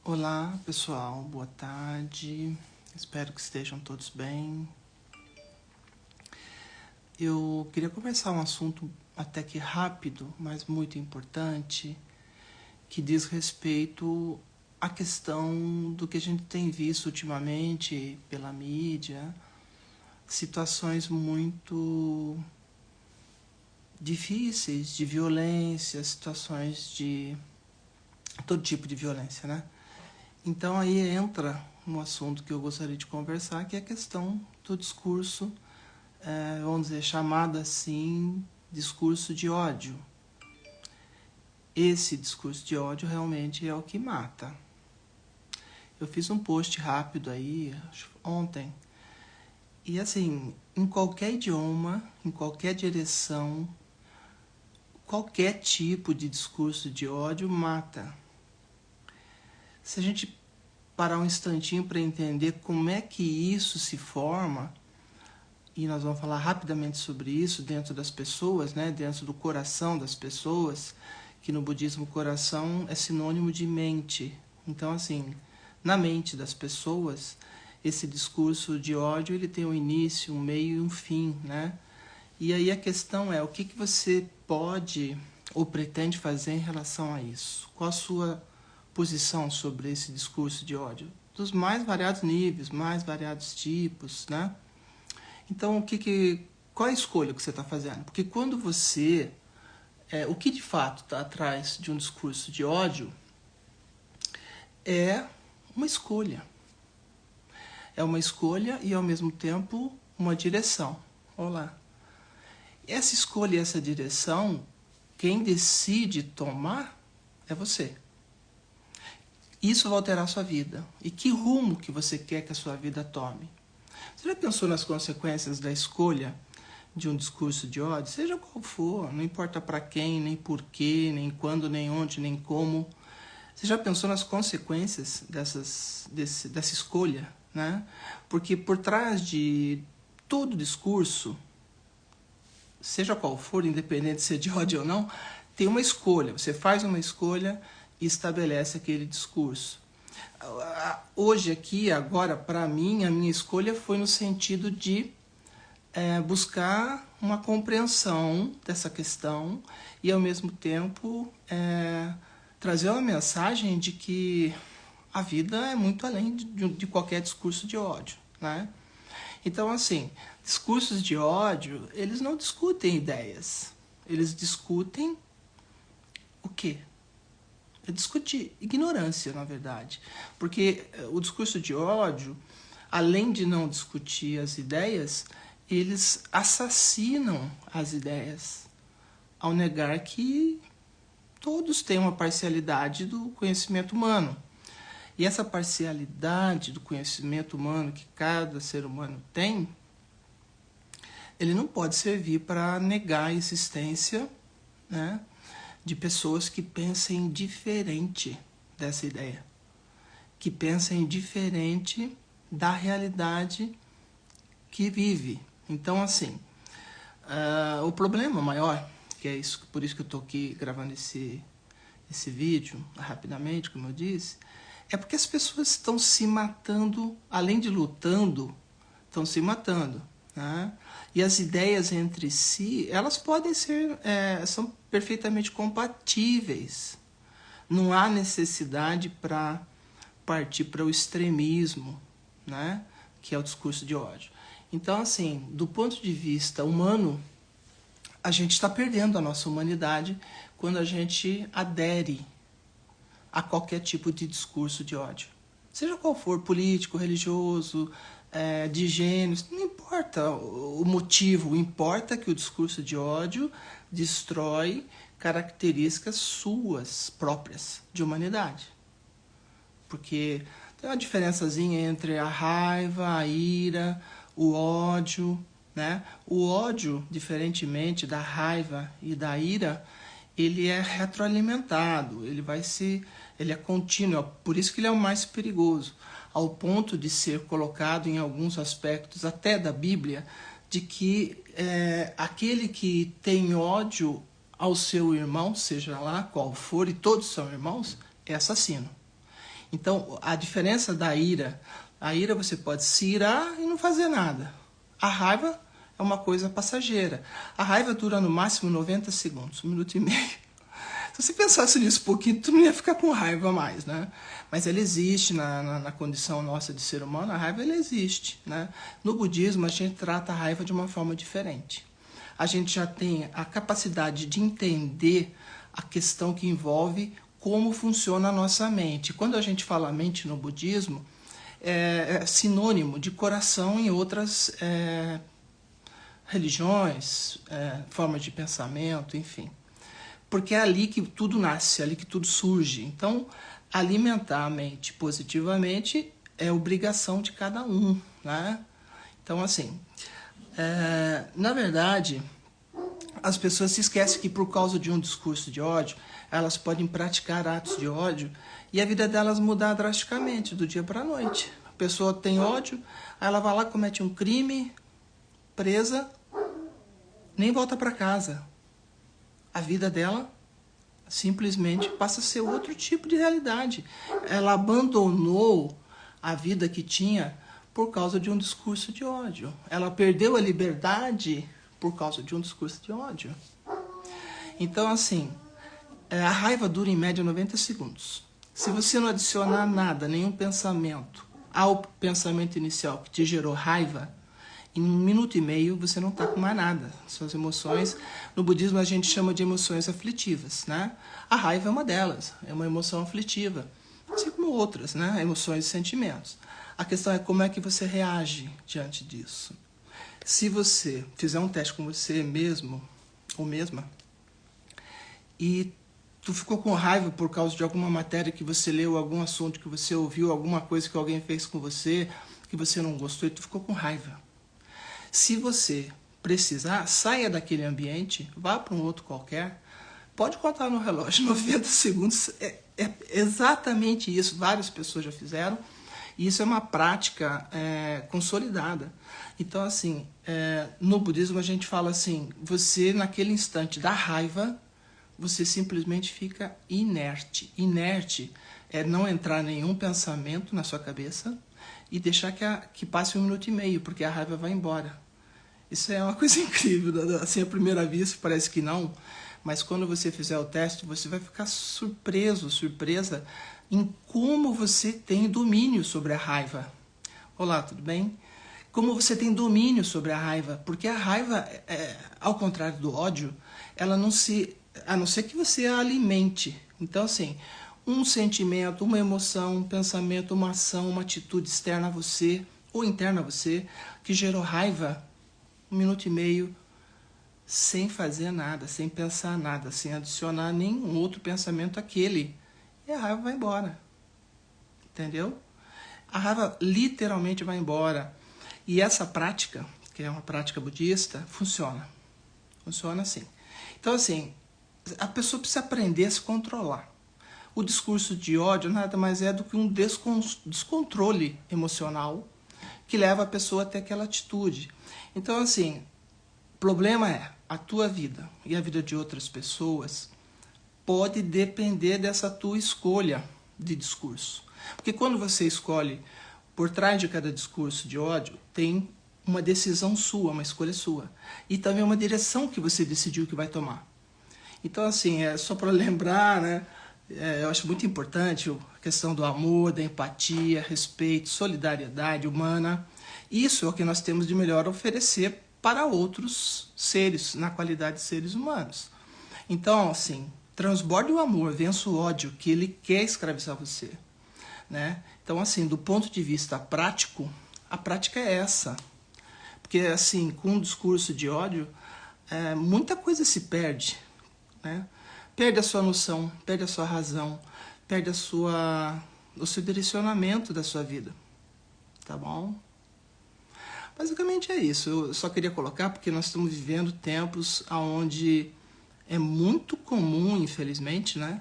Olá, pessoal, boa tarde. Espero que estejam todos bem. Eu queria conversar um assunto até que rápido, mas muito importante, que diz respeito à questão do que a gente tem visto ultimamente pela mídia, situações muito difíceis de violência, situações de todo tipo de violência, né? Então aí entra um assunto que eu gostaria de conversar, que é a questão do discurso, vamos dizer, chamado assim, discurso de ódio. Esse discurso de ódio realmente é o que mata. Eu fiz um post rápido aí, ontem, e assim, em qualquer idioma, em qualquer direção, qualquer tipo de discurso de ódio mata. Se a gente parar um instantinho para entender como é que isso se forma, e nós vamos falar rapidamente sobre isso dentro das pessoas, né, dentro do coração das pessoas, que no budismo coração é sinônimo de mente. Então, assim, na mente das pessoas, esse discurso de ódio ele tem um início, um meio e um fim, né? E aí a questão é, o que você pode ou pretende fazer em relação a isso? Qual a sua posição sobre esse discurso de ódio? Dos mais variados níveis, mais variados tipos, né? Então, qual é a escolha que você está fazendo? Porque quando você... o que de fato está atrás de um discurso de ódio é uma escolha. É uma escolha e, ao mesmo tempo, uma direção. Olá. Essa escolha e essa direção, quem decide tomar é você. Isso vai alterar a sua vida. E que rumo que você quer que a sua vida tome? Você já pensou nas consequências da escolha de um discurso de ódio? Seja qual for, não importa para quem, nem porquê, nem quando, nem onde, nem como. Você já pensou nas consequências dessa escolha, né? Porque por trás de todo discurso, seja qual for, independente de ser de ódio ou não, tem uma escolha. Você faz uma escolha e estabelece aquele discurso. Hoje aqui, agora, para mim, a minha escolha foi no sentido de buscar uma compreensão dessa questão e, ao mesmo tempo, trazer uma mensagem de que a vida é muito além de qualquer discurso de ódio, né? Então, assim, discursos de ódio, eles não discutem ideias. Eles discutem o quê? É discutir ignorância, na verdade. Porque o discurso de ódio, além de não discutir as ideias, eles assassinam as ideias ao negar que todos têm uma parcialidade do conhecimento humano. E essa parcialidade do conhecimento humano que cada ser humano tem, ele não pode servir para negar a existência, né, de pessoas que pensem diferente dessa ideia, que pensem diferente da realidade que vive. Então, assim, o problema maior, que é isso, por isso que eu estou aqui gravando esse vídeo rapidamente, como eu disse, é porque as pessoas estão se matando, além de lutando, estão se matando, né? E as ideias entre si, elas podem ser, são perfeitamente compatíveis. Não há necessidade para partir para o extremismo, né? Que é o discurso de ódio. Então, assim, do ponto de vista humano, a gente está perdendo a nossa humanidade quando a gente adere a qualquer tipo de discurso de ódio. Seja qual for, político, religioso, de gênero, não importa o motivo, importa que o discurso de ódio destrói características suas próprias de humanidade. Porque tem uma diferençazinha entre a raiva, a ira, o ódio, né? O ódio, diferentemente da raiva e da ira, ele é retroalimentado, ele é contínuo, por isso que ele é o mais perigoso, ao ponto de ser colocado em alguns aspectos, até da Bíblia, de que aquele que tem ódio ao seu irmão, seja lá qual for, e todos são irmãos, é assassino. Então, a diferença da ira, a ira você pode se irar e não fazer nada. A raiva é uma coisa passageira. A raiva dura no máximo 90 segundos, 1 minuto e meio. Se você pensasse nisso um pouquinho, tu não ia ficar com raiva mais, né? Mas ela existe na condição nossa de ser humano, a raiva ela existe, né? No budismo, a gente trata a raiva de uma forma diferente. A gente já tem a capacidade de entender a questão que envolve como funciona a nossa mente. Quando a gente fala mente no budismo, é sinônimo de coração em outras religiões, formas de pensamento, enfim. Porque é ali que tudo nasce, é ali que tudo surge. Então, alimentar a mente positivamente é obrigação de cada um, né? Então, assim, na verdade, as pessoas se esquecem que por causa de um discurso de ódio, elas podem praticar atos de ódio e a vida delas mudar drasticamente do dia para a noite. A pessoa tem ódio, aí ela vai lá, comete um crime, presa, nem volta para casa. A vida dela simplesmente passa a ser outro tipo de realidade. Ela abandonou a vida que tinha por causa de um discurso de ódio. Ela perdeu a liberdade por causa de um discurso de ódio. Então, assim, a raiva dura em média 90 segundos. Se você não adicionar nada, nenhum pensamento ao pensamento inicial que te gerou raiva, em 1 minuto e meio você não está com mais nada. Suas emoções, no budismo a gente chama de emoções aflitivas, né? A raiva é uma delas, é uma emoção aflitiva, assim como outras, né? Emoções e sentimentos. A questão é como é que você reage diante disso. Se você fizer um teste com você mesmo ou mesma e tu ficou com raiva por causa de alguma matéria que você leu, algum assunto que você ouviu, alguma coisa que alguém fez com você que você não gostou e tu ficou com raiva. Se você precisar, saia daquele ambiente, vá para um outro qualquer, pode contar no relógio 90 segundos, é exatamente isso, várias pessoas já fizeram, e isso é uma prática consolidada. Então, assim, no budismo a gente fala assim, você naquele instante da raiva, você simplesmente fica inerte. Inerte é não entrar nenhum pensamento na sua cabeça e deixar que passe 1 minuto e meio, porque a raiva vai embora. Isso é uma coisa incrível, assim, à primeira vista parece que não, mas quando você fizer o teste, você vai ficar surpresa em como você tem domínio sobre a raiva. Olá, tudo bem? Como você tem domínio sobre a raiva, porque a raiva, ao contrário do ódio, ela não se, a não ser que você a alimente. Então, assim, um sentimento, uma emoção, um pensamento, uma ação, uma atitude externa a você, ou interna a você, que gerou raiva, 1 minuto e meio, sem fazer nada, sem pensar nada, sem adicionar nenhum outro pensamento àquele. E a raiva vai embora. Entendeu? A raiva literalmente vai embora. E essa prática, que é uma prática budista, funciona. Funciona assim. Então, assim, a pessoa precisa aprender a se controlar. O discurso de ódio nada mais é do que um descontrole emocional que leva a pessoa até aquela atitude. Então, assim, o problema é a tua vida e a vida de outras pessoas pode depender dessa tua escolha de discurso. Porque quando você escolhe, por trás de cada discurso de ódio, tem uma decisão sua, uma escolha sua. E também uma direção que você decidiu que vai tomar. Então, assim, só para lembrar, né? Eu acho muito importante a questão do amor, da empatia, respeito, solidariedade humana. Isso é o que nós temos de melhor a oferecer para outros seres, na qualidade de seres humanos. Então, assim, transborde o amor, vença o ódio, que ele quer escravizar você, né? Então, assim, do ponto de vista prático, a prática é essa. Porque, assim, com um discurso de ódio, muita coisa se perde, né? Perde a sua noção, perde a sua razão, perde o seu direcionamento da sua vida, tá bom? Basicamente é isso. Eu só queria colocar porque nós estamos vivendo tempos onde é muito comum, infelizmente, né,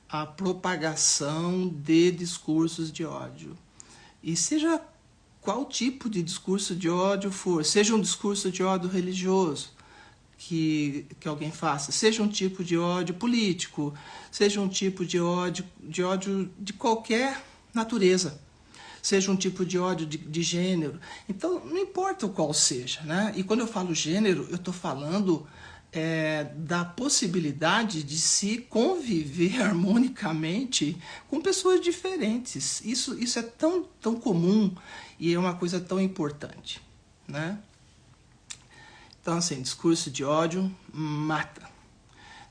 a propagação de discursos de ódio. E seja qual tipo de discurso de ódio for, seja um discurso de ódio religioso que alguém faça, seja um tipo de ódio político, seja um tipo de ódio de qualquer natureza, seja um tipo de ódio de gênero. Então, não importa o qual seja, né? E quando eu falo gênero, eu estou falando da possibilidade de se conviver harmonicamente com pessoas diferentes. Isso é tão comum e é uma coisa tão importante, né? Então, assim, discurso de ódio mata.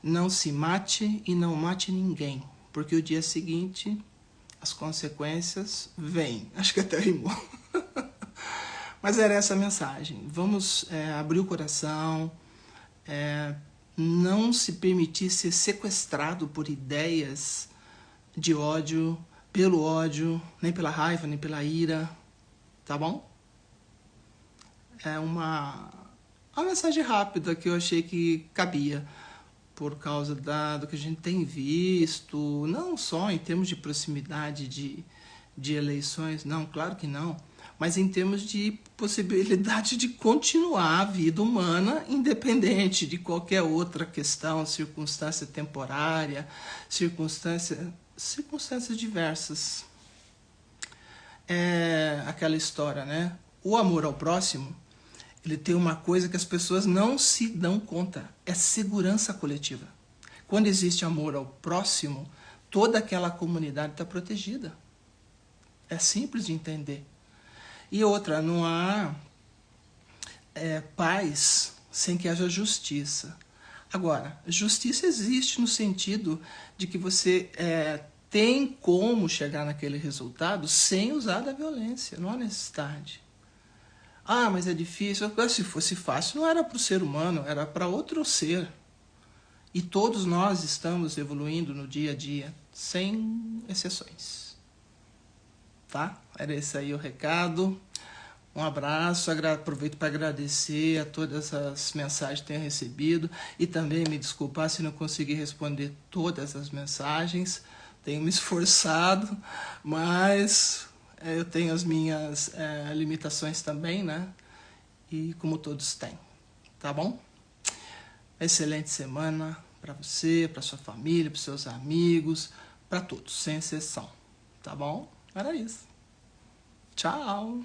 Não se mate e não mate ninguém, porque o dia seguinte as consequências vêm. Acho que até rimou. Mas era essa a mensagem. Vamos abrir o coração, não se permitir ser sequestrado por ideias de ódio, nem pela raiva, nem pela ira, tá bom? É uma mensagem rápida que eu achei que cabia, por causa do que a gente tem visto, não só em termos de proximidade de eleições, não, claro que não, mas em termos de possibilidade de continuar a vida humana independente de qualquer outra questão, circunstância temporária, circunstâncias diversas. É aquela história, né? O amor ao próximo, ele tem uma coisa que as pessoas não se dão conta, é segurança coletiva. Quando existe amor ao próximo, toda aquela comunidade está protegida. É simples de entender. E outra, não há paz sem que haja justiça. Agora, justiça existe no sentido de que você tem como chegar naquele resultado sem usar da violência, não há necessidade. Ah, mas é difícil. Se fosse fácil, não era para o ser humano, era para outro ser. E todos nós estamos evoluindo no dia a dia, sem exceções. Tá? Era esse aí o recado. Um abraço, aproveito para agradecer a todas as mensagens que tenho recebido e também me desculpar se não consegui responder todas as mensagens. Tenho me esforçado, mas eu tenho as minhas limitações também, né? E como todos têm, tá bom? Excelente semana para você, para sua família, para seus amigos, para todos, sem exceção, tá bom? Era isso. Tchau!